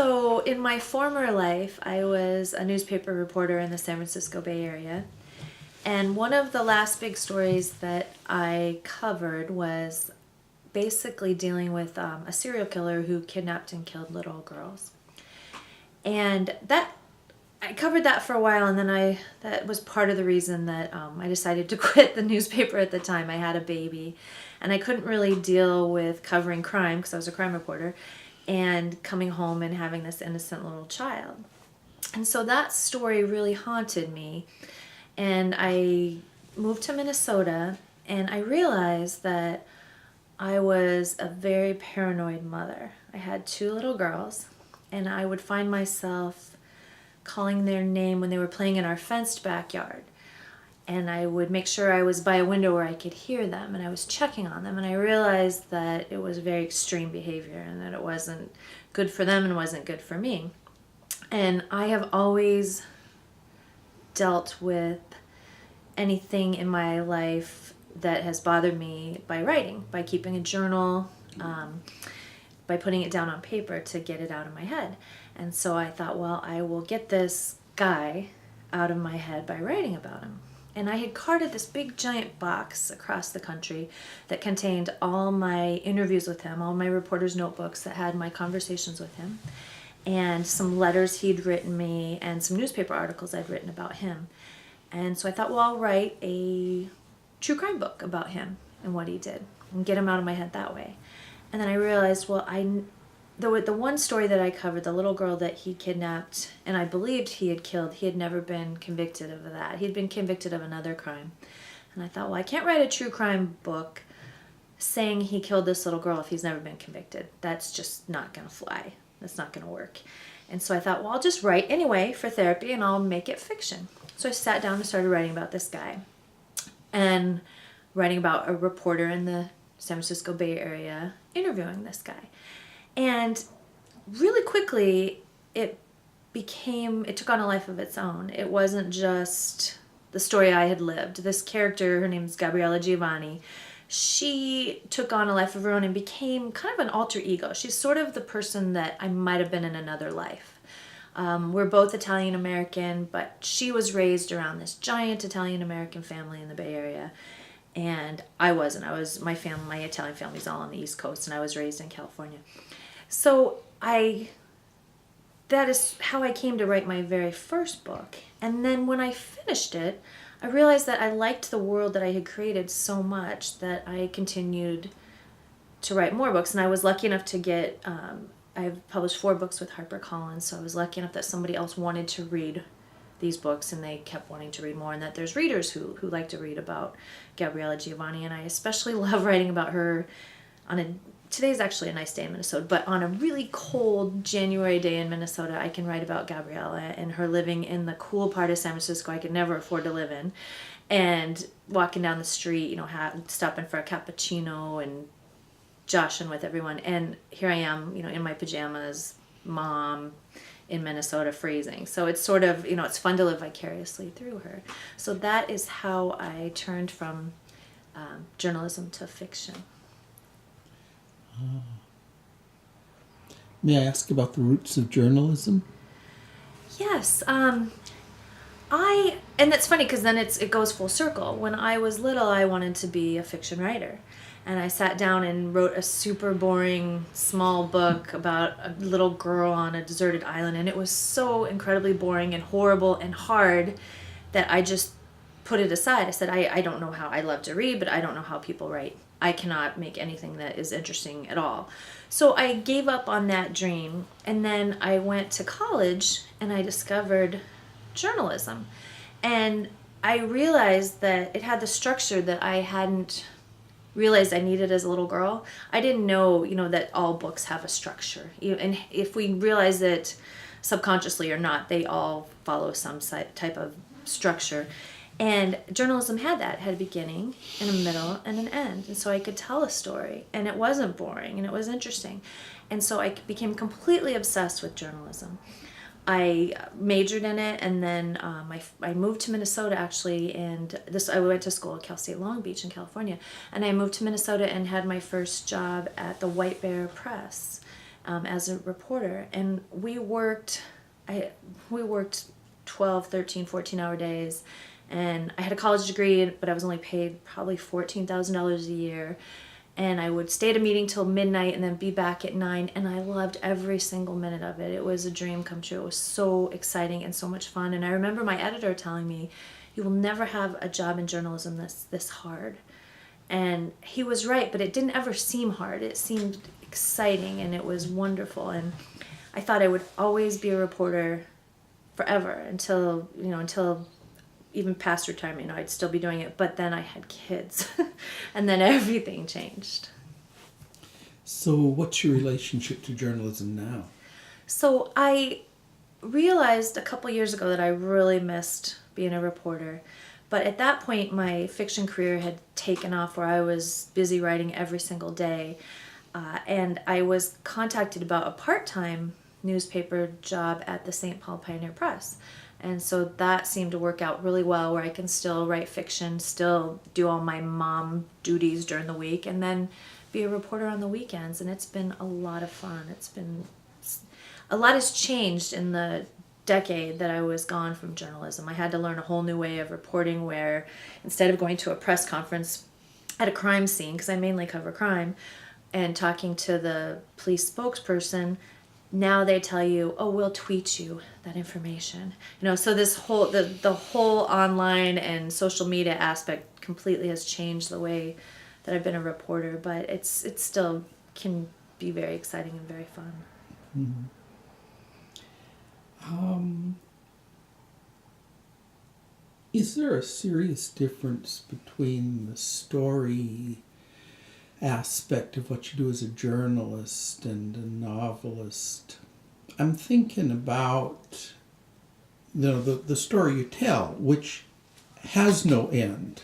So in my former life, I was a newspaper reporter in the San Francisco Bay Area. And one of the last big stories that I covered was basically dealing with a serial killer who kidnapped and killed little girls. And I covered that for a while, and then that was part of the reason that I decided to quit the newspaper at the time. I had a baby, and I couldn't really deal with covering crime because I was a crime reporter, and coming home and having this innocent little child. And so that story really haunted me. And I moved to Minnesota, and I realized that I was a very paranoid mother. I had 2 little girls, and I would find myself calling their name when they were playing in our fenced backyard. And I would make sure I was by a window where I could hear them, and I was checking on them, and I realized that it was very extreme behavior and that it wasn't good for them and wasn't good for me. And I have always dealt with anything in my life that has bothered me by writing, by keeping a journal, by putting it down on paper to get it out of my head. And so I thought, well, I will get this guy out of my head by writing about him. And I had carted this big giant box across the country that contained all my interviews with him, all my reporter's notebooks that had my conversations with him, and some letters he'd written me, and some newspaper articles I'd written about him. And so I thought, well, I'll write a true crime book about him and what he did and get him out of my head that way. And then I realized, well, the one story that I covered, the little girl that he kidnapped and I believed he had killed, he had never been convicted of that. He'd been convicted of another crime. And I thought, well, I can't write a true crime book saying he killed this little girl if he's never been convicted. That's just not going to fly. That's not going to work. And so I thought, well, I'll just write anyway for therapy and I'll make it fiction. So I sat down and started writing about this guy and writing about a reporter in the San Francisco Bay Area interviewing this guy. And really quickly, it took on a life of its own. It wasn't just the story I had lived. This character, her name is Gabriella Giovanni, she took on a life of her own and became kind of an alter ego. She's sort of the person that I might have been in another life. We're both Italian American, but she was raised around this giant Italian American family in the Bay Area, and I wasn't. My Italian family's all on the East Coast, and I was raised in California. So that is how I came to write my very first book. And then when I finished it, I realized that I liked the world that I had created so much that I continued to write more books. And I was lucky enough to get, I've published 4 books with HarperCollins, so I was lucky enough that somebody else wanted to read these books, and they kept wanting to read more, and that there's readers who like to read about Gabriella Giovanni. And I especially love writing about her today's actually a nice day in Minnesota, but on a really cold January day in Minnesota, I can write about Gabriella and her living in the cool part of San Francisco I could never afford to live in, and walking down the street, stopping for a cappuccino and joshing with everyone. And here I am, in my pajamas, mom in Minnesota, freezing. So it's sort of, it's fun to live vicariously through her. So that is how I turned from journalism to fiction. May I ask about the roots of journalism? Yes. And that's funny because then it goes full circle. When I was little, I wanted to be a fiction writer. And I sat down and wrote a super boring small book about a little girl on a deserted island. And it was so incredibly boring and horrible and hard that I just put it aside. I said, I don't know how, I love to read, but I don't know how people write. I cannot make anything that is interesting at all. So I gave up on that dream, and then I went to college and I discovered journalism. And I realized that it had the structure that I hadn't realized I needed as a little girl. I didn't know, that all books have a structure. And if we realize it subconsciously or not, they all follow some type of structure. And journalism had that. It had a beginning and a middle and an end. And so I could tell a story, and it wasn't boring, and it was interesting. And so I became completely obsessed with journalism. I majored in it, and then I moved to Minnesota, actually, and I went to school at Cal State Long Beach in California. And I moved to Minnesota and had my first job at the White Bear Press. as a reporter. And we worked 12, 13, 14-hour days. And I had a college degree, but I was only paid probably $14,000 a year. And I would stay at a meeting till midnight and then be back at 9. And I loved every single minute of it. It was a dream come true. It was so exciting and so much fun. And I remember my editor telling me, "You will never have a job in journalism that's this hard." And he was right, but it didn't ever seem hard. It seemed exciting and it was wonderful. And I thought I would always be a reporter forever until even past retirement. I'd still be doing it. But then I had kids and then everything changed. So what's your relationship to journalism now? So I realized a couple years ago that I really missed being a reporter. But at that point, my fiction career had taken off where I was busy writing every single day. And I was contacted about a part-time newspaper job at the St. Paul Pioneer Press. And so that seemed to work out really well, where I can still write fiction, still do all my mom duties during the week, and then be a reporter on the weekends. And it's been a lot of fun. A lot has changed in the decade that I was gone from journalism. I had to learn a whole new way of reporting, where instead of going to a press conference at a crime scene, because I mainly cover crime, and talking to the police spokesperson, now they tell you, "Oh, we'll tweet you that information." So this whole the whole online and social media aspect completely has changed the way that I've been a reporter, but it still can be very exciting and very fun. Mm-hmm. Is there a serious difference between the story aspect of what you do as a journalist and a novelist? I'm thinking about the story you tell, which has no end.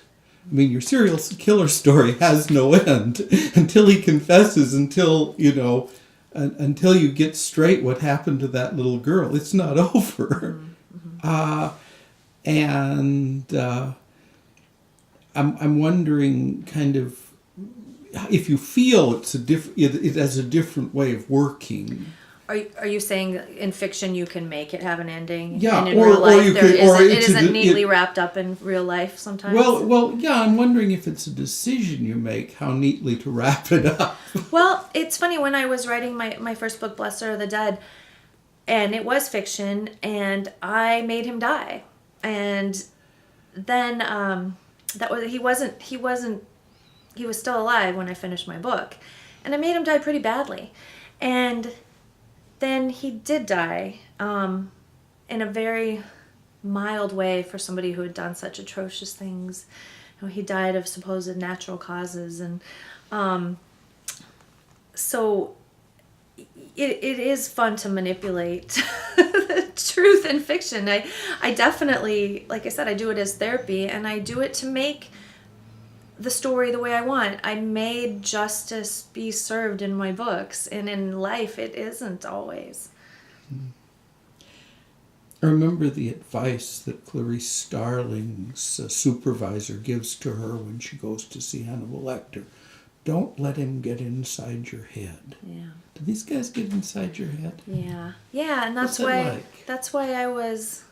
I mean, your serial killer story has no end until he confesses, until you get straight what happened to that little girl. It's not over. Mm-hmm. I'm wondering kind of if you feel it has a different way of working. Are you saying in fiction you can make it have an ending? Yeah, and in real life it isn't neatly it, wrapped up in real life sometimes? Well, yeah, I'm wondering if it's a decision you make, how neatly to wrap it up. Well, it's funny, when I was writing my first book, Blessed Are the Dead, and it was fiction, and I made him die. And then he was still alive when I finished my book. And I made him die pretty badly. And then he did die in a very mild way for somebody who had done such atrocious things. He died of supposed natural causes. And so it is fun to manipulate the truth in fiction. I definitely, like I said, I do it as therapy, and I do it to make the story the way I want. I made justice be served in my books, and in life it isn't always. I remember the advice that Clarice Starling's supervisor gives to her when she goes to see Hannibal Lecter. Don't let him get inside your head. Yeah. Do these guys get inside your head? Yeah. Yeah, and that's why I was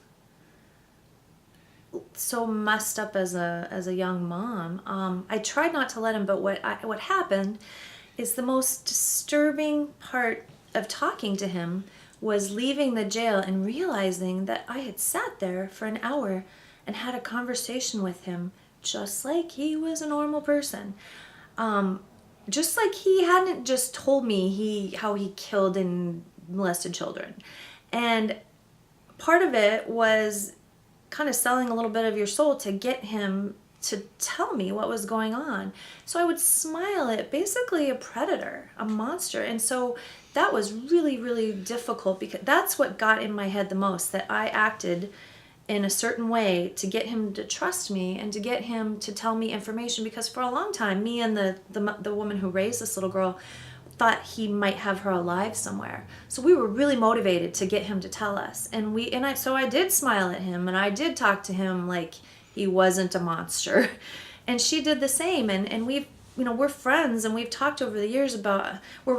so messed up as a young mom. I tried not to let him, but what happened is the most disturbing part of talking to him was leaving the jail and realizing that I had sat there for an hour and had a conversation with him just like he was a normal person. Just like he hadn't just told me how he killed and molested children. And part of it was kind of selling a little bit of your soul to get him to tell me what was going on. So I would smile at basically a predator, a monster. And so that was really, really difficult, because that's what got in my head the most, that I acted in a certain way to get him to trust me and to get him to tell me information. Because for a long time, me and the woman who raised this little girl thought he might have her alive somewhere. So we were really motivated to get him to tell us. So I did smile at him, and I did talk to him like he wasn't a monster. And she did the same. And we've we're friends, and we've talked over the years about, we're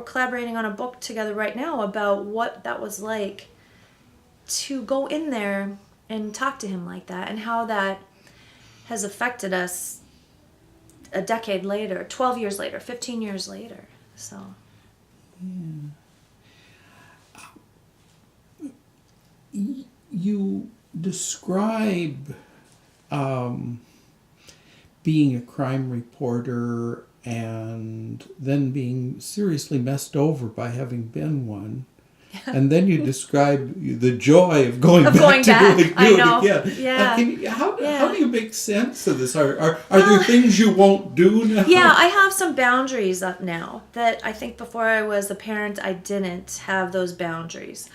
collaborating on a book together right now about what that was like to go in there and talk to him like that, and how that has affected us a decade later, 12 years later, 15 years later. So. You describe being a crime reporter and then being seriously messed over by having been one. And then you describe the joy of going back to do it again. Yeah. How do you make sense of this? Are there things you won't do now? Yeah, I have some boundaries up now that I think before I was a parent, I didn't have those boundaries.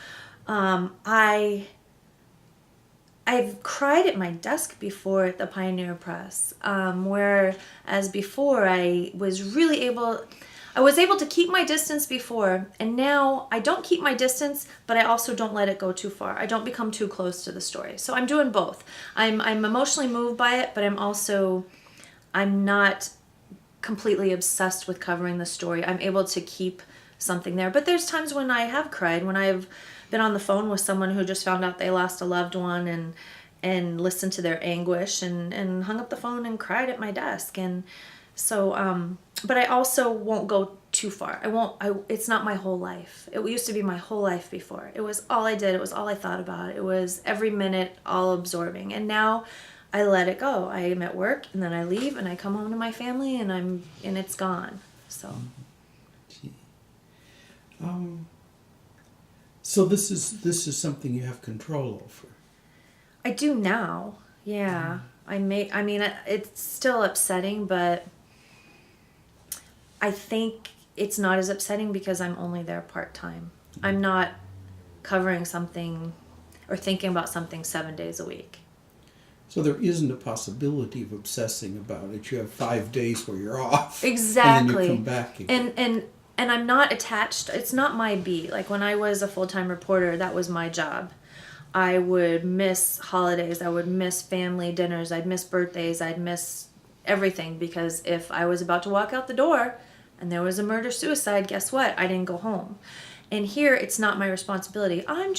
I've cried at my desk before at the Pioneer Press, whereas before I was able to keep my distance before, and now I don't keep my distance, but I also don't let it go too far. I don't become too close to the story. So I'm doing both. I'm emotionally moved by it, but I'm not completely obsessed with covering the story. I'm able to keep something there. But there's times when I have cried, when I've been on the phone with someone who just found out they lost a loved one, and listened to their anguish, and hung up the phone and cried at my desk. And so, but I also won't go too far. It's not my whole life. It used to be my whole life before. It was all I did. It was all I thought about. It was every minute all absorbing. And now I let it go. I am at work, and then I leave, and I come home to my family, and it's gone. So. So this is something you have control over. I do now. Yeah. It's still upsetting, but I think it's not as upsetting because I'm only there part-time. I'm not covering something or thinking about something 7 days a week. So there isn't a possibility of obsessing about it. You have 5 days where you're off. Exactly. And then you come back again. And I'm not attached. It's not my beat. Like when I was a full-time reporter, that was my job. I would miss holidays. I would miss family dinners. I'd miss birthdays. I'd miss everything because if I was about to walk out the door and there was a murder-suicide, guess what? I didn't go home. And here, it's not my responsibility. I'm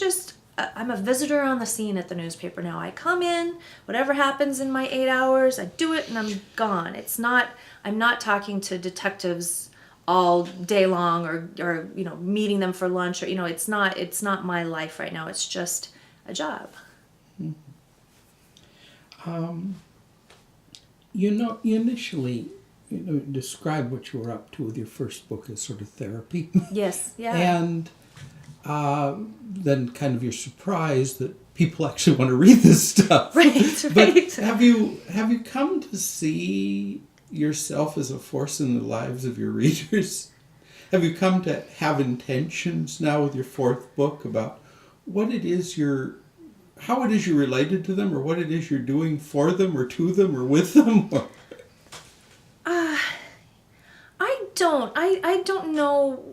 a visitor on the scene at the newspaper now. I come in, whatever happens in my 8 hours, I do it, and I'm gone. I'm not talking to detectives all day long or meeting them for lunch, or it's not my life right now. It's just a job. You initially described what you were up to with your first book as sort of therapy. Yes, yeah. And then kind of you're surprised that people actually want to read this stuff. Right. But have you come to see yourself as a force in the lives of your readers? Have you come to have intentions now with your fourth book about how it is you're related to them, or what it is you're doing for them or to them or with them? I don't know.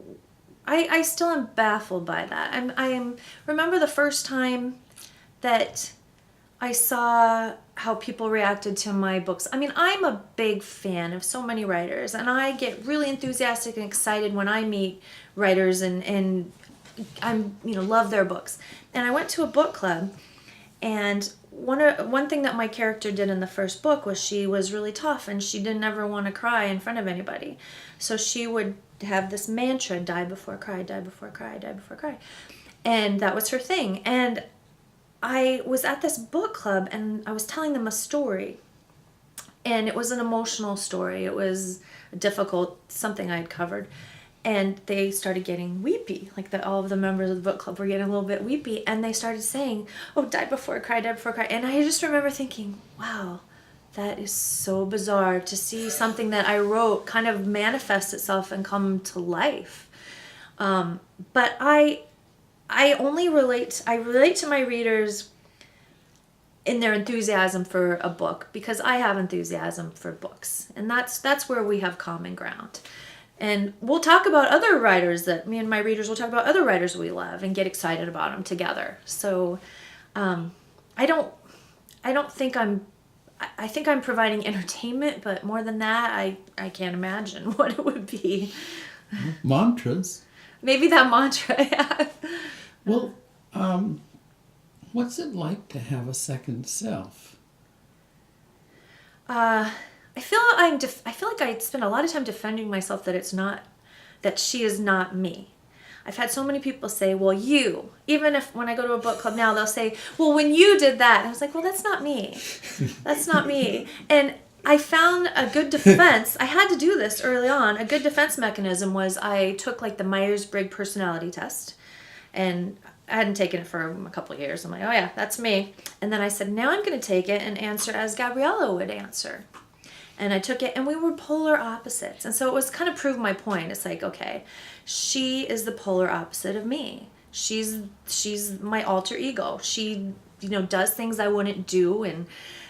I still am baffled by that. I remember the first time that I saw how people reacted to my books. I mean, I'm a big fan of so many writers, and I get really enthusiastic and excited when I meet writers and love their books. And I went to a book club, and one thing that my character did in the first book was she was really tough, and she didn't ever want to cry in front of anybody. So she would have this mantra, die before cry, die before cry, die before cry. And that was her thing. And I was at this book club, and I was telling them a story, and it was an emotional story. It was difficult, something I had covered, and they started getting weepy. Like all of the members of the book club were getting a little bit weepy, and they started saying, "Oh, die before cry, die before cry." And I just remember thinking, wow, that is so bizarre to see something that I wrote kind of manifest itself and come to life. But I relate to my readers in their enthusiasm for a book, because I have enthusiasm for books, and that's where we have common ground. And we'll talk about other writers that me and my readers will talk about other writers we love and get excited about them together. So I don't think I'm I think I'm providing entertainment, but more than that, I can't imagine what it would be. Mantras. Maybe that mantra. Yeah. Well, what's it like to have a second self? I feel like I spend a lot of time defending myself that she is not me. I've had so many people say, well, you, even if when I go to a book club now, they'll say, well, when you did that, and I was like, well, that's not me. That's not me. And I found a good defense. I had to do this early on. A good defense mechanism was I took like the Myers-Briggs personality test, and I hadn't taken it for a couple of years. I'm like, oh yeah, that's me. And then I said, now I'm going to take it and answer as Gabriella would answer. And I took it, and we were polar opposites. And so it was kind of proved my point. It's like, okay, she is the polar opposite of me. She's my alter ego. She, does things I wouldn't do. And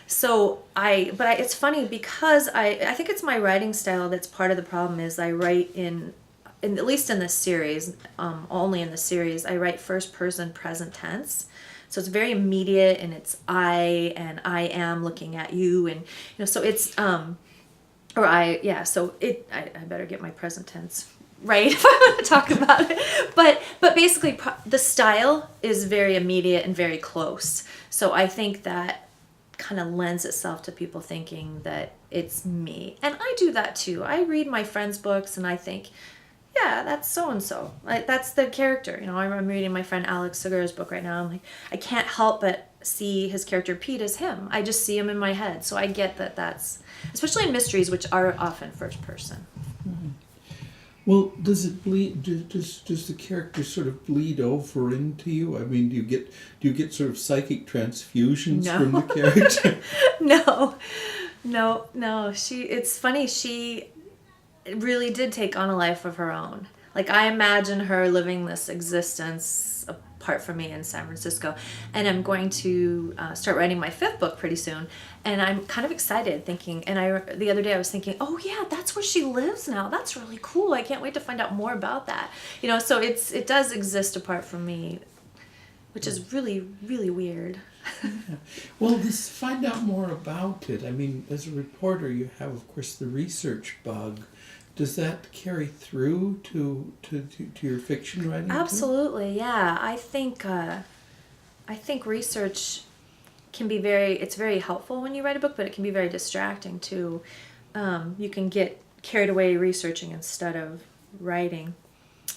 so it's funny because I think it's my writing style that's part of the problem is I write in at least in this series, only in the series, I write first person present tense. So it's very immediate, and it's I and I am looking at you, and so it's so I better get my present tense right if I want to talk about it. But basically, the style is very immediate and very close. So I think that kind of lends itself to people thinking that it's me, and I do that too. I read my friends' books, and I think, yeah, that's so-and-so. That's the character. I'm reading my friend Alex Segura's book right now. I'm like, I can't help but see his character Pete as him. I just see him in my head. So I get that that's, especially in mysteries, which are often first person. Mm-hmm. Well, does it bleed, does the character sort of bleed over into you? I mean, do you get sort of psychic transfusions from the character? No. It's funny, she really did take on a life of her own. Like, I imagine her living this existence apart from me in San Francisco, and I'm going to start writing my 5th book pretty soon, and I'm kind of excited thinking, and the other day I was thinking, oh yeah, that's where she lives now. That's really cool. I can't wait to find out more about that. So it does exist apart from me, which is really, really weird. Yeah. Well, find out more about it. I mean, as a reporter, you have, of course, the research bug. Does that carry through to your fiction writing? Absolutely, too? Yeah. I think research can be it's very helpful when you write a book, but it can be very distracting too. You can get carried away researching instead of writing.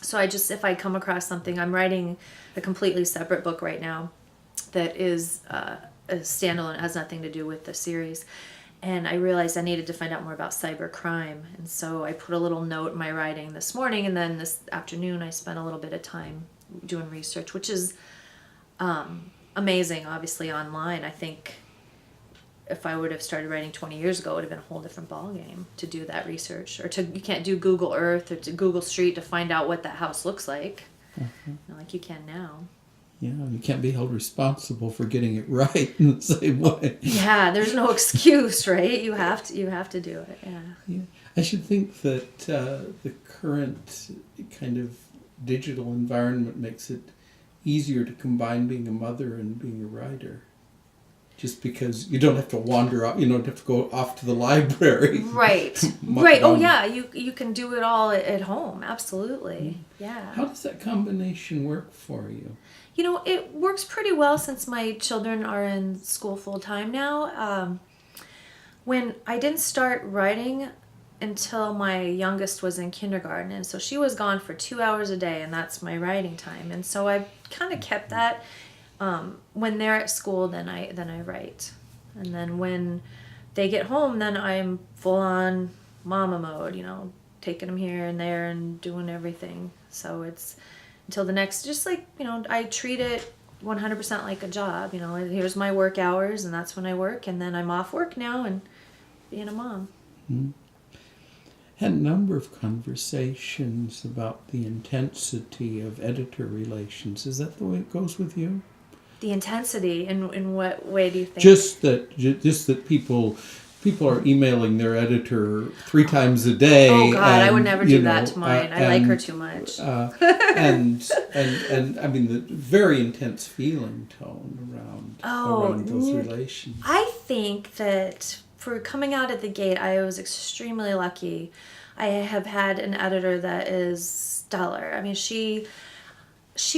So if I come across something, I'm writing a completely separate book right now that is a standalone. It has nothing to do with the series. And I realized I needed to find out more about cyber crime. And so I put a little note in my writing this morning, and then this afternoon I spent a little bit of time doing research, which is amazing, obviously, online. I think if I would have started writing 20 years ago, it would have been a whole different ballgame to do that research. You can't do Google Earth or to Google Street to find out what that house looks like, like you can now. Yeah, you can't be held responsible for getting it right in the same way. Yeah, there's no excuse, right? You have to do it. Yeah. I should think that the current kind of digital environment makes it easier to combine being a mother and being a writer. Just because you don't have to wander out, you don't have to go off to the library. Right. Right. Oh yeah, you can do it all at home. Absolutely. Yeah. How does that combination work for you? It works pretty well since my children are in school full time now. When I didn't start writing until my youngest was in kindergarten, and so she was gone for 2 hours a day, and that's my writing time. And so I kind of kept that. When they're at school, then I write, and then when they get home, then I'm full on mama mode. Taking them here and there and doing everything. So it's until the next, just like, I treat it 100% like a job. Here's my work hours, and that's when I work, and then I'm off work now and being a mom. Mm-hmm. Had a number of conversations about the intensity of editor relations. Is that the way it goes with you? The intensity, in what way do you think? Just that people are emailing their editor 3 times a day. Oh God, I would never do that to mine. I like her too much. and I mean the very intense feeling tone around those relations. I think that for coming out at the gate, I was extremely lucky. I have had an editor that is stellar. I mean, she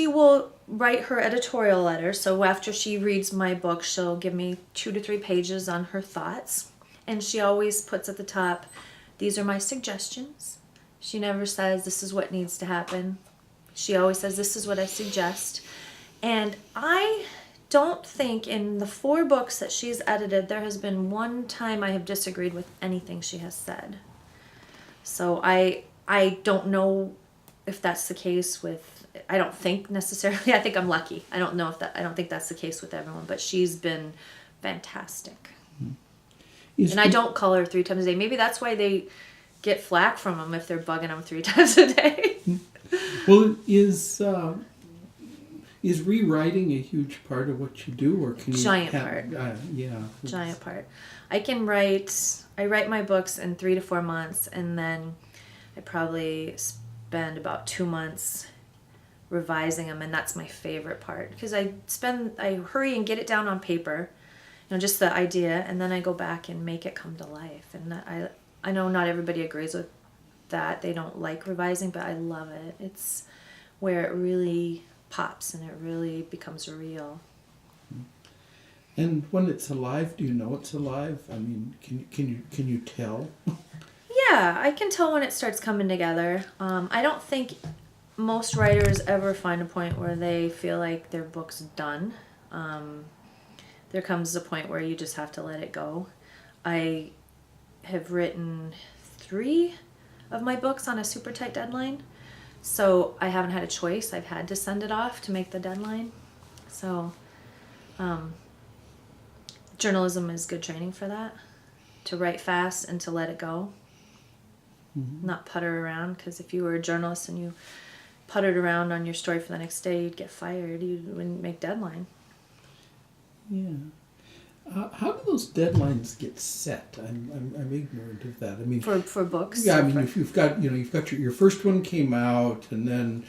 will write her editorial letter. So after she reads my book, she'll give me 2 to 3 pages on her thoughts. And she always puts at the top, these are my suggestions. She never says, this is what needs to happen. She always says, this is what I suggest. And I don't think in the 4 books that she's edited, there has been one time I have disagreed with anything she has said. So I don't know if that's the case with, I don't think necessarily, I think I'm lucky. I don't think that's the case with everyone, but she's been fantastic. And I don't call her 3 times a day. Maybe that's why they get flack from them if they're bugging them 3 times a day. Well, is rewriting a huge part of what you do, or can you Giant part. Giant part. I write my books in 3 to 4 months, and then I probably spend about 2 months revising them, and that's my favorite part because I hurry and get it down on paper, just the idea, and then I go back and make it come to life. And I know not everybody agrees with that. They don't like revising, but I love it. It's where it really pops and it really becomes real. And when it's alive, do you know it's alive? I mean, can you tell? Yeah, I can tell when it starts coming together. I don't think most writers ever find a point where they feel like their book's done. There comes a point where you just have to let it go. I have written 3 of my books on a super tight deadline, so I haven't had a choice. I've had to send it off to make the deadline. So journalism is good training for that, to write fast and to let it go. Mm-hmm. Not putter around, because if you were a journalist and you puttered around on your story for the next day, you'd get fired. You wouldn't make deadline. Yeah. How do those deadlines get set? I'm ignorant of that. I mean, for books. Yeah, I mean, if you've got your first one came out, and then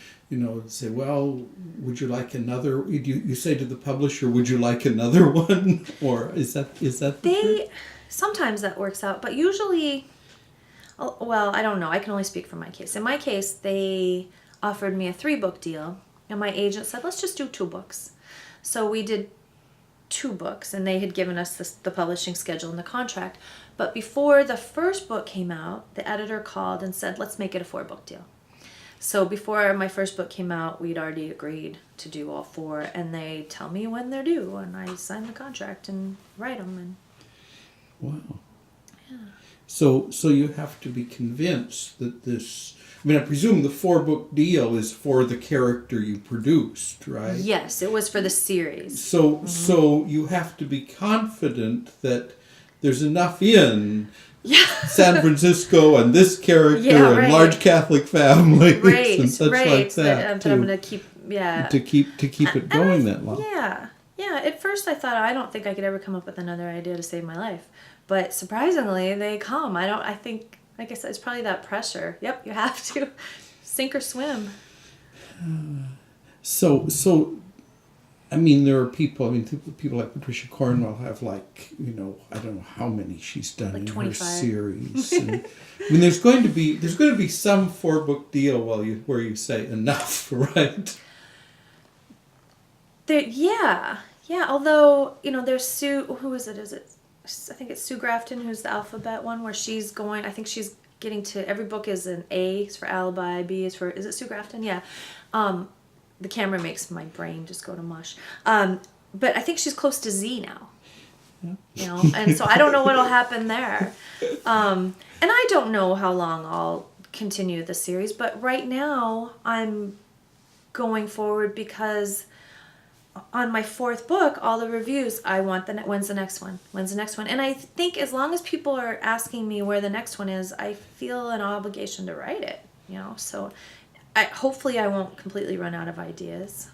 say, well, would you like another? You say to the publisher, would you like another one? Or is that sometimes that works out, but usually, well, I don't know. I can only speak for my case. In my case, they offered me a 3-book deal, and my agent said, let's just do 2 books. So we did 2 books, and they had given us the publishing schedule and the contract. But before the first book came out, the editor called and said, let's make it a 4-book deal. So before my first book came out, we'd already agreed to do all 4, and they tell me when they're due, and I sign the contract and write them. And wow. Yeah. So you have to be convinced that this, I mean, I presume the 4-book deal is for the character you produced, right? Yes, it was for the series. So you have to be confident that there's enough in San Francisco and this character and large Catholic families and such like that. But I'm going to keep, to keep it going that long. Yeah. At first I thought, I don't think I could ever come up with another idea to save my life. But surprisingly, they come. I think, like I said, it's probably that pressure. Yep, you have to sink or swim. So, I mean, there are people like Patricia Cornwell have I don't know how many she's done in 25. Her series. And, I mean, there's going to be some 4-book deal where you say enough, right? Although, there's Sue, who is it? I think it's Sue Grafton, who's the alphabet one, where she's going, I think she's getting to, every book is an A is for alibi, B is it Sue Grafton? Yeah. The camera makes my brain just go to mush. But I think she's close to Z now. Yeah. And so I don't know what'll happen there. And I don't know how long I'll continue the series, but right now I'm going forward because on my 4th book, all the reviews, I want when's the next one? And I think as long as people are asking me where the next one is, I feel an obligation to write it, so hopefully I won't completely run out of ideas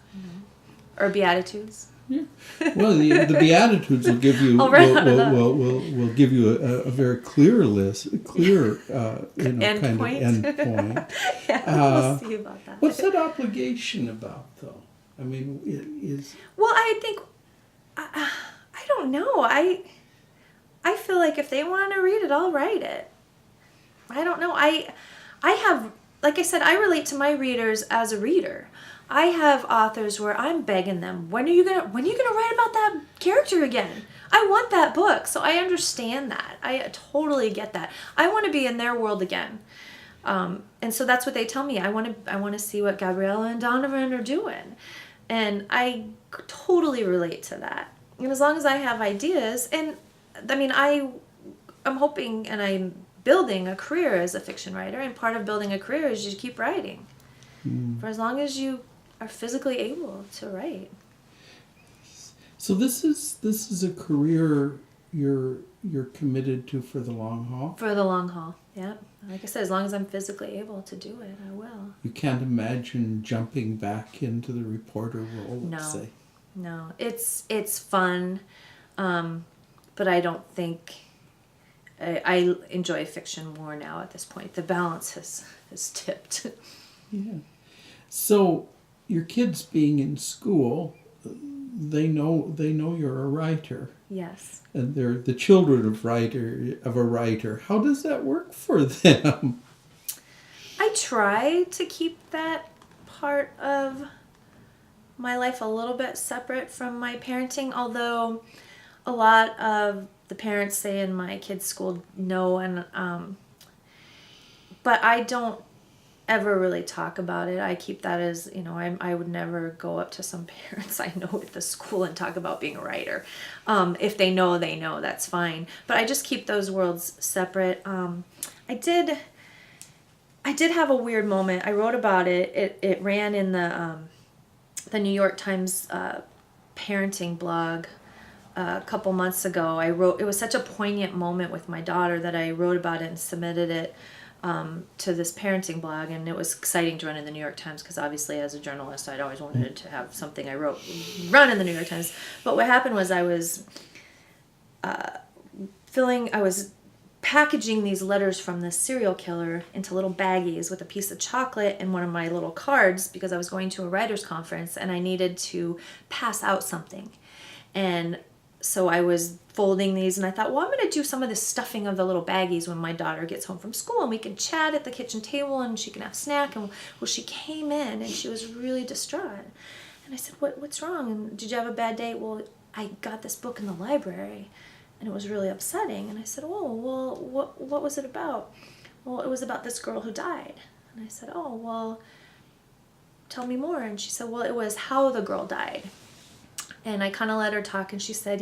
or beatitudes. Yeah. Well, the Beatitudes will give you I'll run out of that. will give you a very clear End kind point. of end point. We'll see about that. What's that obligation about, though? I mean, is Well, I think I don't know. I feel like if they want to read it, I'll write it. I don't know. I have, like I said, I relate to my readers as a reader. I have authors where I'm begging them, when are you gonna write about that character again? I want that book. So I understand that. I totally get that. I want to be in their world again. And so that's what they tell me. I want to see what Gabriella and Donovan are doing. And I totally relate to that. And as long as I have ideas, and I mean, I'm hoping and I'm building a career as a fiction writer, and part of building a career is you keep writing for as long as you are physically able to write. so. This is a career you're committed to for the long haul. For the long haul, yeah. Like I said, as long as I'm physically able to do it, I will. You can't imagine jumping back into the reporter role, let's say. No, it's fun, but I don't think I enjoy fiction more now at this point. The balance has tipped. Yeah. So your kids being in school, they know you're a writer, Yes. and they're the children of a writer. How does that work for them? I try to keep that part of my life a little bit separate from my parenting, although a lot of the parents say in my kids' school know, and but I don't ever really talk about it. I keep that as, I would never go up to some parents I know at the school and talk about being a writer. If they know, that's fine. But I just keep those worlds separate. I did have a weird moment. I wrote about it. It ran in the New York Times parenting blog a couple months ago. It was such a poignant moment with my daughter that I wrote about it and submitted it to this parenting blog, and it was exciting to run in the New York Times because obviously as a journalist I'd always wanted to have something I wrote run in the New York Times. But what happened was I was packaging these letters from this serial killer into little baggies with a piece of chocolate and one of my little cards because I was going to a writers' conference and I needed to pass out something. And so I was folding these and I thought, well, I'm going to do some of this stuffing of the little baggies when my daughter gets home from school and we can chat at the kitchen table and she can have a snack. And well, she came in and she was really distraught. And I said, what's wrong? And did you have a bad day? Well, I got this book in the library and it was really upsetting. And I said, oh, well, what was it about? Well, it was about this girl who died. And I said, oh, well, tell me more. And she said, well, it was how the girl died. And I kind of let her talk, and she said,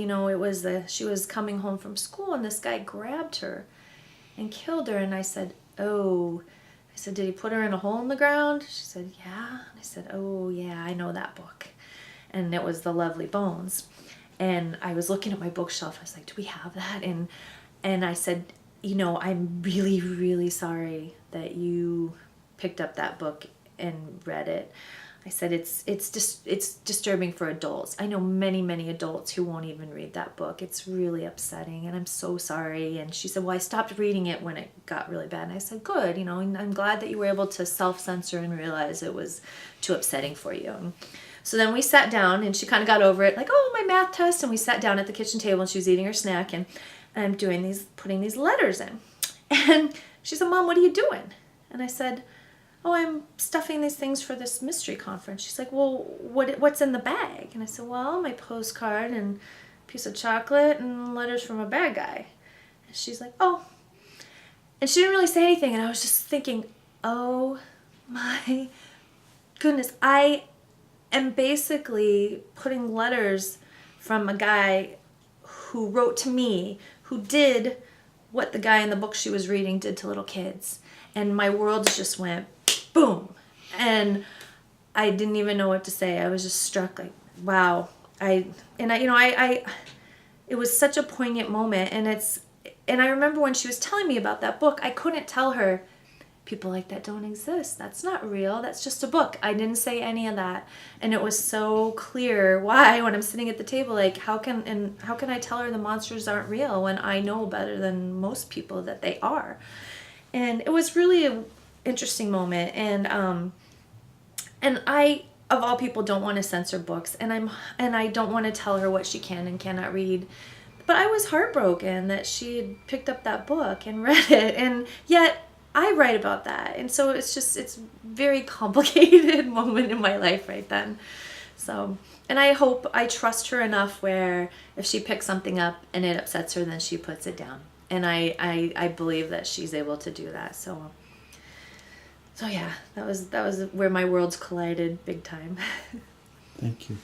she was coming home from school, and this guy grabbed her and killed her. And I said, oh. I said, did he put her in a hole in the ground? She said, yeah. And I said, oh, yeah, I know that book. And it was The Lovely Bones. And I was looking at my bookshelf. I was like, do we have that? And I said, I'm really, really sorry that you picked up that book and read it. I said, it's disturbing for adults. I know many, many adults who won't even read that book. It's really upsetting, and I'm so sorry. And she said, well, I stopped reading it when it got really bad. And I said, good, and I'm glad that you were able to self-censor and realize it was too upsetting for you. So then we sat down, and she kind of got over it, like, oh, my math test, and we sat down at the kitchen table, and she was eating her snack, and I'm putting these letters in. And she said, Mom, what are you doing? And I said, oh, I'm stuffing these things for this mystery conference. She's like, well, what's in the bag? And I said, well, my postcard and a piece of chocolate and letters from a bad guy. And she's like, oh. And she didn't really say anything, and I was just thinking, oh my goodness, I am basically putting letters from a guy who wrote to me, who did what the guy in the book she was reading did to little kids. And my world just went boom. And I didn't even know what to say. I was just struck, like, wow. It was such a poignant moment. And I remember when she was telling me about that book, I couldn't tell her people like that don't exist. That's not real. That's just a book. I didn't say any of that. And it was so clear why, when I'm sitting at the table, like, how can I tell her the monsters aren't real when I know better than most people that they are? And it was really an interesting moment. And I, of all people, don't want to censor books, and I don't want to tell her what she can and cannot read. But I was heartbroken that she had picked up that book and read it, and yet I write about that. And so it's very complicated moment in my life right then. So, and I trust her enough where if she picks something up and it upsets her, then she puts it down. And I believe that she's able to do that. So yeah, that was where my worlds collided big time. Thank you.